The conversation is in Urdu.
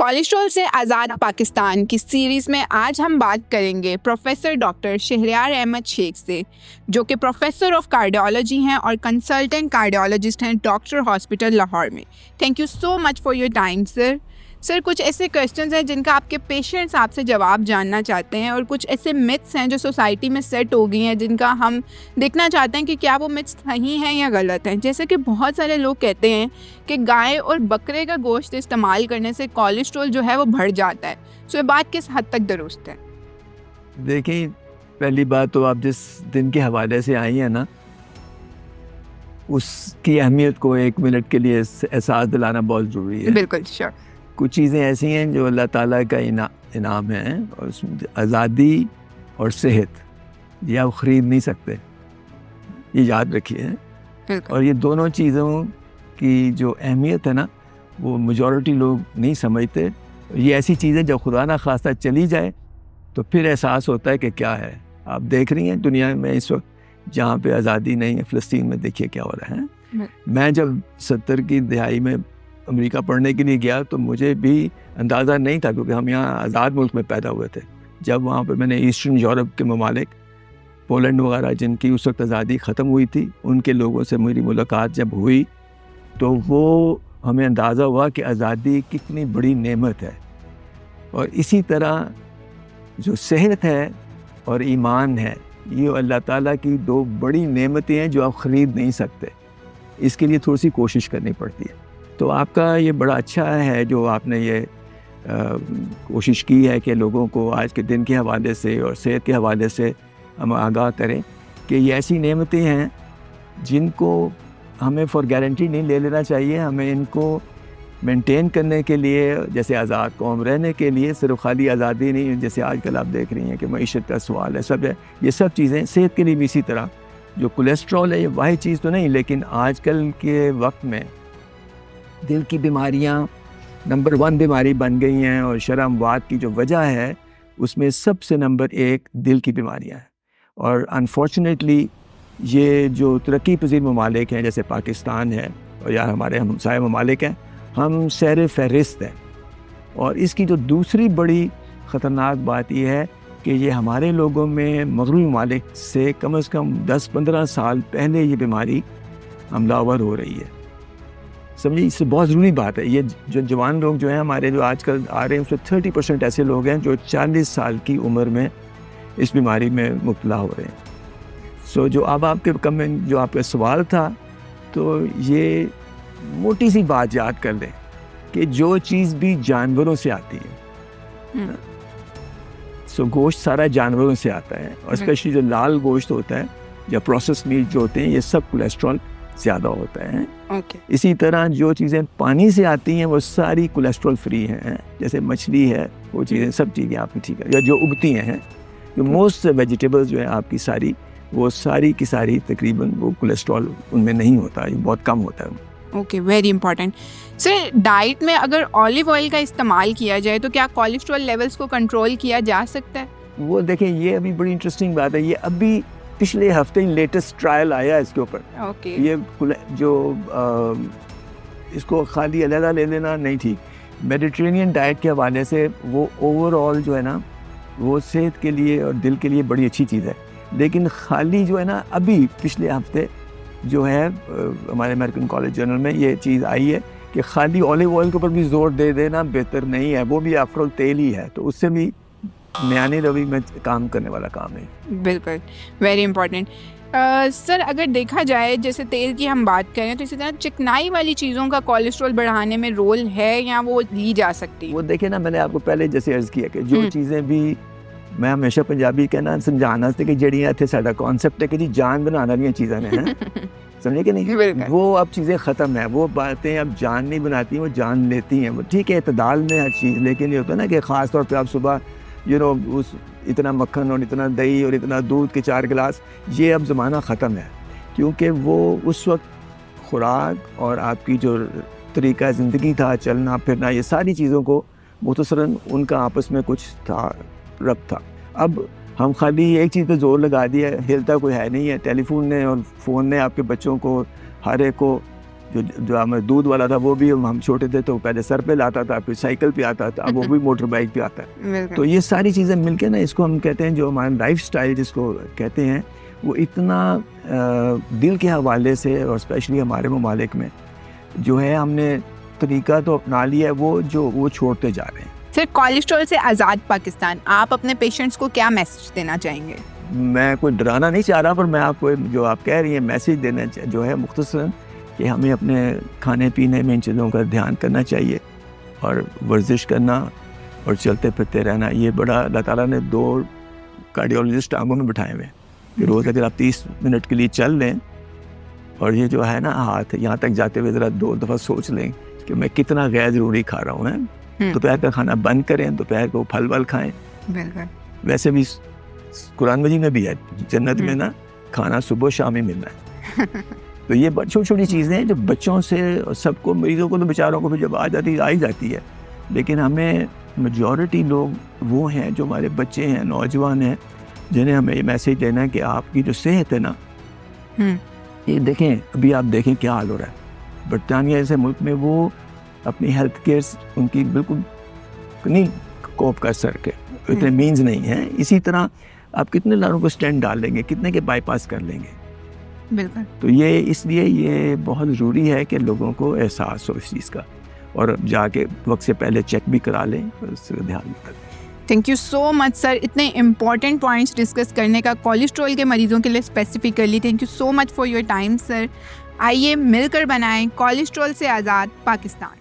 کولیسٹرول سے آزاد پاکستان کی سیریز میں آج ہم بات کریں گے پروفیسر ڈاکٹر شہریار احمد شیخ سے، جو کہ پروفیسر آف کارڈیالوجی ہیں اور کنسلٹنٹ کارڈیالوجسٹ ہیں ڈاکٹر ہاسپٹل لاہور میں۔ Thank you so much for your time sir. Sir, کچھ ایسے کویشچنز ہیں جن کا آپ کے پیشنٹس آپ سے جواب جاننا چاہتے ہیں، اور کچھ ایسے متس ہیں جو سوسائٹی میں سیٹ ہو گئی ہیں جن کا ہم دیکھنا چاہتے ہیں کہ کیا وہ متس صحیح ہیں یا غلط ہیں۔ جیسے کہ بہت سارے لوگ کہتے ہیں کہ گائے اور بکرے کا گوشت استعمال کرنے سے کولیسٹرول جو ہے وہ بڑھ جاتا ہے۔ سو یہ بات کس حد تک درست ہے؟ دیکھیں، پہلی بات تو آپ جس دن کے حوالے سے آئی ہیں نا، اس کی اہمیت کو ایک منٹ کے لیے احساس دلانا بہت ضروری ہے۔ بالکل شیور۔ کچھ چیزیں ایسی ہیں جو اللہ تعالیٰ کا انعام ہے، اور اس میں آزادی اور صحت یہ آپ خرید نہیں سکتے، یہ یاد رکھیے۔ اور یہ دونوں چیزوں کی جو اہمیت ہے نا، وہ میجورٹی لوگ نہیں سمجھتے۔ یہ ایسی چیزیں جب خدا نہ خواستہ چلی جائے تو پھر احساس ہوتا ہے کہ کیا ہے۔ آپ دیکھ رہی ہیں دنیا میں اس وقت جہاں پہ آزادی نہیں ہے، فلسطین میں دیکھیے کیا ہو رہا ہے۔ میں جب 70 کی دہائی میں امریکہ پڑھنے کے لیے گیا تو مجھے بھی اندازہ نہیں تھا، کیونکہ ہم یہاں آزاد ملک میں پیدا ہوئے تھے۔ جب وہاں پہ میں نے ایسٹرن یورپ کے ممالک، پولینڈ وغیرہ جن کی اس وقت آزادی ختم ہوئی تھی، ان کے لوگوں سے میری ملاقات جب ہوئی تو وہ ہمیں اندازہ ہوا کہ آزادی کتنی بڑی نعمت ہے۔ اور اسی طرح جو صحت ہے اور ایمان ہے، یہ اللہ تعالیٰ کی دو بڑی نعمتیں ہیں جو آپ خرید نہیں سکتے۔ اس کے لیے تھوڑی سی کوشش کرنی پڑتی ہے۔ تو آپ کا یہ بڑا اچھا ہے جو آپ نے یہ کوشش کی ہے کہ لوگوں کو آج کے دن کے حوالے سے اور صحت کے حوالے سے ہم آگاہ کریں کہ یہ ایسی نعمتیں ہیں جن کو ہمیں فار گارنٹی نہیں لے لینا چاہیے۔ ہمیں ان کو مینٹین کرنے کے لیے، جیسے آزاد قوم رہنے کے لیے صرف خالی آزادی نہیں، جیسے آج کل آپ دیکھ رہی ہیں کہ معیشت کا سوال ہے، سب ہے، یہ سب چیزیں صحت کے لیے بھی اسی طرح۔ جو کولیسٹرول ہے یہ واحد چیز تو نہیں، لیکن آج کل کے وقت میں دل کی بیماریاں نمبر 1 بیماری بن گئی ہیں، اور شرح اموات کی جو وجہ ہے اس میں سب سے نمبر 1 دل کی بیماریاں ہیں۔ اور انفارچونیٹلی یہ جو ترقی پذیر ممالک ہیں جیسے پاکستان ہے اور یا ہمارے ہمسائے ممالک ہیں، ہم سیر فہرست ہیں۔ اور اس کی جو دوسری بڑی خطرناک بات یہ ہے کہ یہ ہمارے لوگوں میں مغربی ممالک سے کم از کم 10-15 سال پہلے یہ بیماری حملہ آور ہو رہی ہے۔ سمجھے، اس سے بہت ضروری بات ہے۔ یہ جو جوان لوگ جو ہیں ہمارے، جو آج کل آ رہے ہیں، اس میں 30% ایسے لوگ ہیں جو 40 سال کی عمر میں اس بیماری میں مبتلا ہو رہے ہیں۔ سو جو اب آپ کے جو آپ کا سوال تھا، تو یہ موٹی سی بات یاد کر لیں کہ جو چیز بھی جانوروں سے آتی ہے، سو گوشت سارا جانوروں سے آتا ہے، اور اسپیشلی جو لال گوشت ہوتا ہے یا پروسیس میٹ جو ہوتے ہیں، یہ سب کولیسٹرول زیادہ ہوتا ہے۔ اسی طرح جو چیزیں پانی سے آتی ہیں وہ ساری کولیسٹرول فری ہیں، جیسے مچھلی ہے، وہ چیزیں سب چیزیں آپ کی ٹھیک ہے، یا جو اگتی ہیں، جو موسٹ ویجیٹیبلز جو ہیں آپ کی ساری، وہ ساری کی ساری تقریباً وہ کولیسٹرول ان میں نہیں ہوتا، یہ بہت کم ہوتا ہے۔ Okay, very important. Sir, diet میں اگر آلیو آئل کا استعمال کیا جائے تو کیا کولیسٹرول لیولز کو کنٹرول کیا جا سکتا ہے؟ وہ دیکھیں، یہ ابھی بڑی انٹرسٹنگ بات ہے۔ یہ ابھی پچھلے ہفتے لیٹسٹ ٹرائل آیا اس کے اوپر۔ یہ جو اس کو خالی علیحدہ لے لینا نہیں ٹھیک۔ میڈیٹرینین ڈائٹ کے حوالے سے وہ اوور آل جو ہے نا، وہ صحت کے لیے اور دل کے لیے بڑی اچھی چیز ہے۔ لیکن خالی جو ہے نا، ابھی پچھلے ہفتے جو ہے ہمارے امریکن کالج جرنل میں یہ چیز آئی ہے کہ خالی آلیو آئل کے اوپر بھی زور دے دینا بہتر نہیں ہے، وہ بھی آفٹر آل تیل ہی ہے، تو اس سے بھی میانی روی میں کام کرنے والا کام ہے۔ بالکل، ویری امپورٹنٹ۔ سر، اگر دیکھا جائے جیسے تیل کی ہم بات کریں تو اسی طرح چکنائی والی چیزوں کا کولیسٹرول بڑھانے میں رول ہے یا وہ لی جا سکتی ہے؟ وہ دیکھیں نا، میں نے آپ کو پہلے جیسے عرض کیا کہ جو چیزیں بھی، میں ہمیشہ پنجابی کہنا سمجھانا تھے کہ جڑیاں اتنے سارا کانسیپٹ ہے کہ جی جان بنانا والی چیزیں ہیں، سمجھے کہ نہیں؟ وہ اب چیزیں ختم ہیں، وہ باتیں اب جان نہیں بناتی ہیں، وہ جان لیتی ہیں۔ وہ ٹھیک ہے اعتدال میں ہر چیز، لیکن یہ ہوتا ہے نا کہ خاص طور پہ آپ صبح اس اتنا مکھن اور اتنا دہی اور اتنا دودھ کے 4 گلاس، یہ اب زمانہ ختم ہے، کیونکہ وہ اس وقت خوراک اور آپ کی جو طریقہ زندگی تھا، چلنا پھرنا، یہ ساری چیزوں کو مختصراً ان کا آپس میں کچھ تھا، ربط تھا۔ اب ہم خالی ایک چیز پہ زور لگا دیا، ہلتا کوئی ہے نہیں ہے۔ ٹیلی فون نے اور فون نے آپ کے بچوں کو، ہر ایک کو جو ہمیں دودھ والا تھا وہ بھی ہم چھوٹے تھے تو پہلے سر پہ لاتا تھا, پھر سائیکل پہ آتا تھا, اب وہ بھی موٹر بائک پہ آتا ہے. تو یہ ساری چیزیں مل کے نا اس کو ہم کہتے ہیں جو ہمارا لائف سٹائل جس کو کہتے ہیں وہ اتنا دل کے حوالے سے اور اسپیشلی ہمارے ممالک میں جو ہے ہم نے طریقہ تو اپنا لیا ہے وہ چھوڑتے جا رہے ہیں. سر کولیسٹرول سے آزاد پاکستان, آپ اپنے پیشنٹس کو کیا میسج دینا چاہیں گے؟ میں کوئی ڈرانا نہیں چاہ رہا, پر میں آپ کو جو آپ کہہ رہی ہیں میسج دینا جو ہے مختصراً کہ ہمیں اپنے کھانے پینے میں ان چیزوں کا دھیان کرنا چاہیے اور ورزش کرنا اور چلتے پھرتے رہنا. یہ بڑا اللہ تعالیٰ نے 2 کارڈیولوجسٹ آنگوں میں بٹھائے ہوئے ہیں کہ روز اگر آپ 30 منٹ کے لیے چل لیں اور یہ جو ہے نا ہاتھ یہاں تک جاتے ہوئے ذرا 2 دفعہ سوچ لیں کہ میں کتنا غیر ضروری کھا رہا ہوں. دوپہر کا کھانا بند کریں, دوپہر کو پھل ول کھائیں. ویسے بھی قرآن مجید میں بھی ہے جنت میں نا کھانا صبح شام ہی ملنا ہے. تو یہ چھوٹی چھوٹی چیزیں ہیں جو بچوں سے سب کو, مریضوں کو تو بیچاروں کو بھی جب آ ہی جاتی ہے, لیکن ہمیں میجورٹی لوگ وہ ہیں جو ہمارے بچے ہیں, نوجوان ہیں, جنہیں ہمیں یہ میسیج دینا ہے کہ آپ کی جو صحت ہے نا, یہ دیکھیں ابھی آپ دیکھیں کیا حال ہو رہا ہے برطانیہ جیسے ملک میں. وہ اپنی ہیلتھ کیئر ان کی بالکل نہیں کوپ کر سکے, اتنے مینز نہیں ہیں. اسی طرح آپ کتنے لوگوں کو اسٹینٹ ڈال لیں گے, کتنے کے بائی پاس کر لیں گے. بالکل. تو یہ اس لیے یہ بہت ضروری ہے کہ لوگوں کو احساس ہو اس چیز کا, اور جا کے وقت سے پہلے چیک بھی کرا لیں اور اس سے دھیان رکھیں. تھینک یو سو مچ سر, اتنے امپورٹنٹ پوائنٹس ڈسکس کرنے کا کولیسٹرول کے مریضوں کے لیے specifically. Thank you so much for your time سر. آئیے مل کر بنائیں کولیسٹرول سے آزاد پاکستان.